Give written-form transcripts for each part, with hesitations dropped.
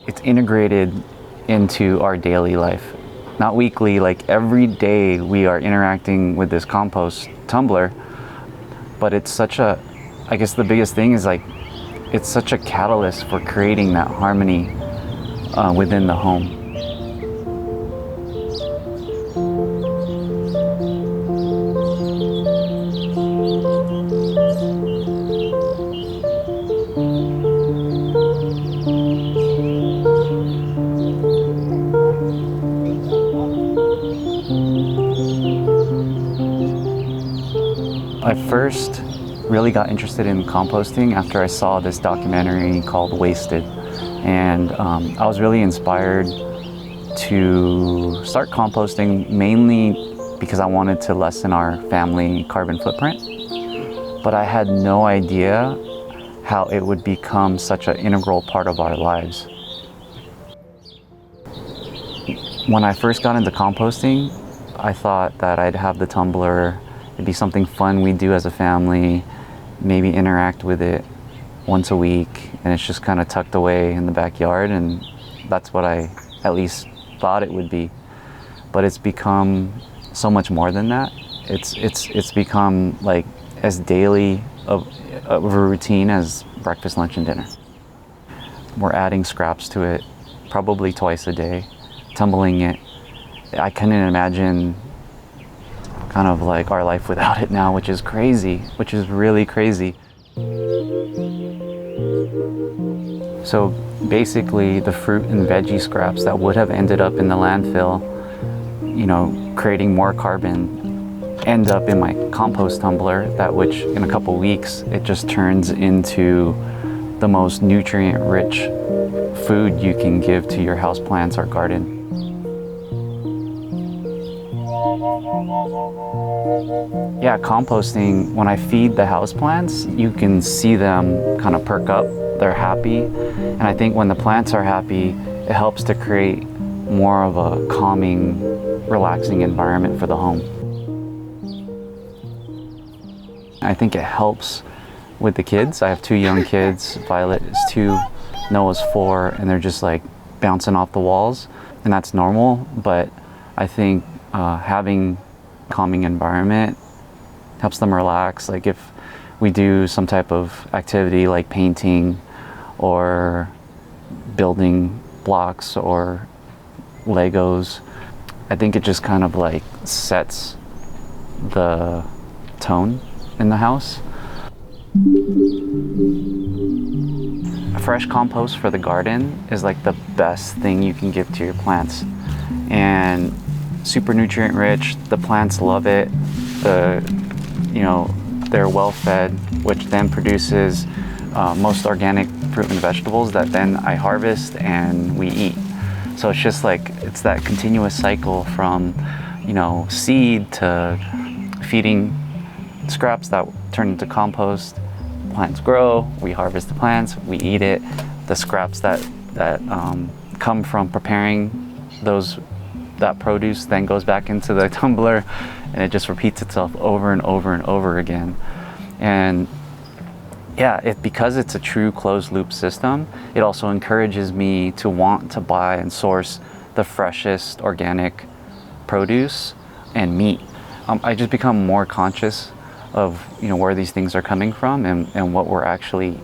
it's integrated into our daily life. Not weekly, like every day we are interacting with this compost tumbler, but it's such a, I guess the biggest thing is like, it's such a catalyst for creating that harmony within the home. I first really got interested in composting after I saw this documentary called Wasted. And I was really inspired to start composting mainly because I wanted to lessen our family carbon footprint. But I had no idea how it would become such an integral part of our lives. When I first got into composting, I thought that I'd have the tumbler. It'd be something fun we'd do as a family, maybe interact with it once a week, and it's just kind of tucked away in the backyard, and that's what I at least thought it would be. But it's become so much more than that. It's become like as daily of a routine as breakfast, lunch, and dinner. We're adding scraps to it probably twice a day, tumbling it. I couldn't imagine kind of like our life without it now, which is crazy, which is really crazy. So basically the fruit and veggie scraps that would have ended up in the landfill, you know, creating more carbon, end up in my compost tumbler, that which in a couple weeks, it just turns into the most nutrient-rich food you can give to your houseplants or garden. Yeah, composting, when I feed the houseplants, you can see them kind of perk up. They're happy. And I think when the plants are happy, it helps to create more of a calming, relaxing environment for the home. I think it helps with the kids. I have 2 young kids. Violet is 2, Noah's 4, and they're just like bouncing off the walls. And that's normal, but I think having calming environment helps them relax. Like if we do some type of activity like painting or building blocks or Legos, I think it just kind of like sets the tone in the house. Fresh compost for the garden is like the best thing you can give to your plants, and super nutrient rich. The plants love it. They're well fed, which then produces most organic fruit and vegetables that then I harvest and we eat. So it's just like, it's that continuous cycle from, seed to feeding scraps that turn into compost. Plants grow, we harvest the plants, we eat it. The scraps that come from preparing that produce then goes back into the tumbler, and it just repeats itself over and over and over again. And yeah, because it's a true closed loop system, it also encourages me to want to buy and source the freshest organic produce and meat. I just become more conscious of where these things are coming from and what we're actually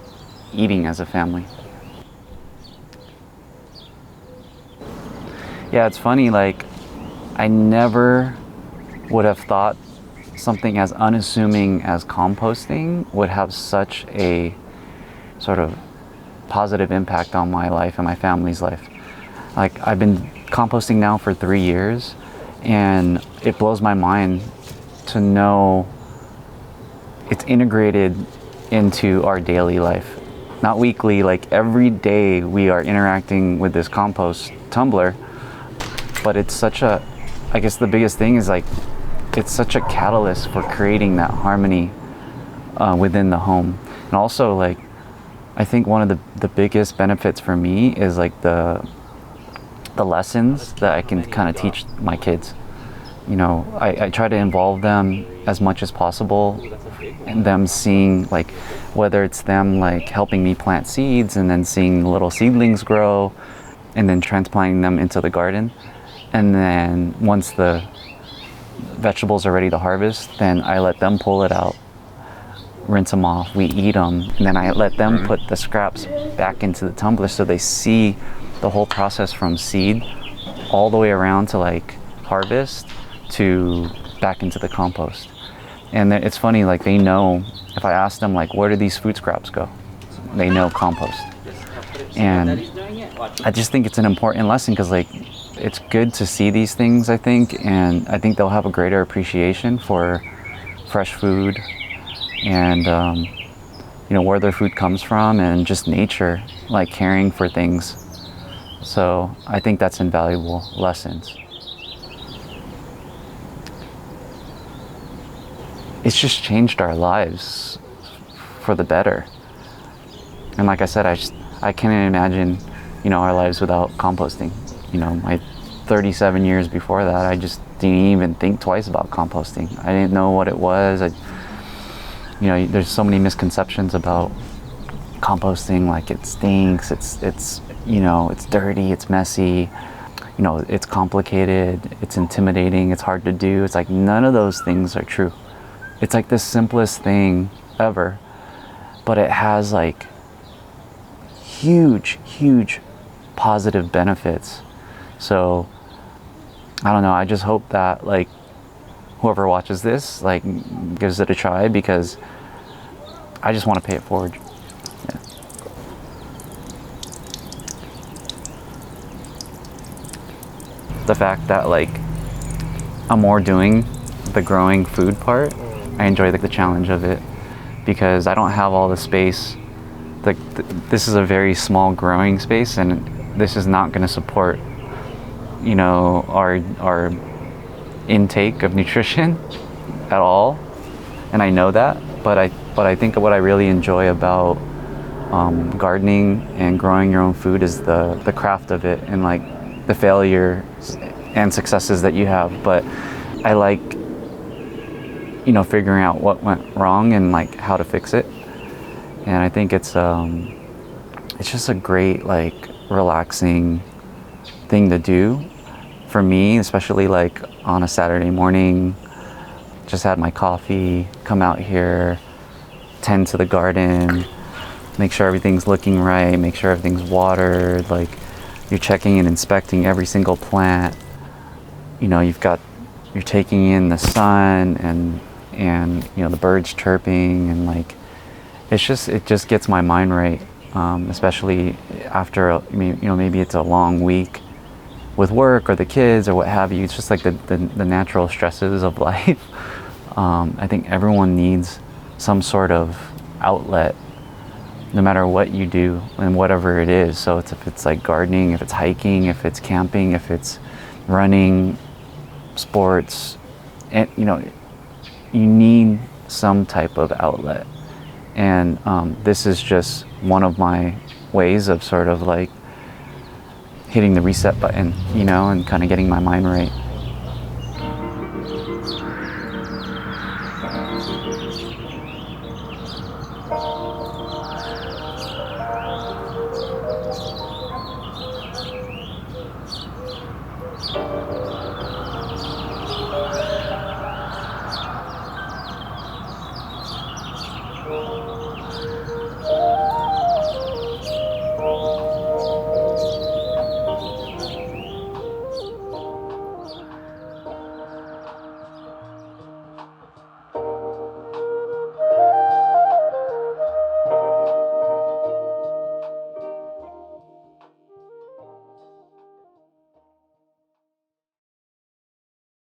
eating as a family. Yeah, it's funny, like I never would have thought something as unassuming as composting would have such a sort of positive impact on my life and my family's life. Like I've been composting now for 3 years, and it blows my mind to know it's integrated into our daily life. Not weekly, like every day we are interacting with this compost tumbler, but it's such a, I guess the biggest thing is like, it's such a catalyst for creating that harmony within the home. And also, like, I think one of the biggest benefits for me is like the lessons that I can kind of teach my kids. I try to involve them as much as possible, and them seeing, like, whether it's them like helping me plant seeds and then seeing little seedlings grow, and then transplanting them into the garden. And then once the vegetables are ready to harvest, then I let them pull it out, rinse them off, we eat them, and then I let them put the scraps back into the tumbler so they see the whole process from seed all the way around to like harvest to back into the compost. And it's funny, like they know, if I ask them like, where do these food scraps go? They know compost. And I just think it's an important lesson because like it's good to see these things, I think, and I think they'll have a greater appreciation for fresh food and you know, where their food comes from and just nature, like caring for things. So I think that's invaluable lessons. It's just changed our lives for the better. And like I said, I can't imagine, you know, our lives without composting. You know, my 37 years before that, I just didn't even think twice about composting. I didn't know what it was. You know, there's so many misconceptions about composting, like it stinks, it's you know, it's dirty, it's messy, you know, it's complicated, it's intimidating, it's hard to do. It's like none of those things are true. It's like the simplest thing ever, but it has like huge positive benefits. So I don't know, I just hope that like whoever watches this like gives it a try, because I just want to pay it forward. Yeah. The fact that like I'm more doing the growing food part, I enjoy like the challenge of it, because I don't have all the space. Like this is a very small growing space, and this is not going to support, you know, our intake of nutrition at all, and I know that. But I think what I really enjoy about gardening and growing your own food is the craft of it, and like the failures and successes that you have. But I like, you know, figuring out what went wrong and like how to fix it. And I think it's just a great like relaxing thing to do for me, especially like on a Saturday morning. Just had my coffee, come out here, tend to the garden, make sure everything's looking right, make sure everything's watered, like you're checking and inspecting every single plant. You know, you're taking in the sun and you know, the birds chirping, and like it just gets my mind right, especially after you know, maybe it's a long week with work or the kids or what have you. It's just like the natural stresses of life. I think everyone needs some sort of outlet, no matter what you do and whatever it is. So if it's like gardening, if it's hiking, if it's camping, if it's running, sports, and you know, you need some type of outlet. And this is just one of my ways of sort of like hitting the reset button, you know, and kind of getting my mind right.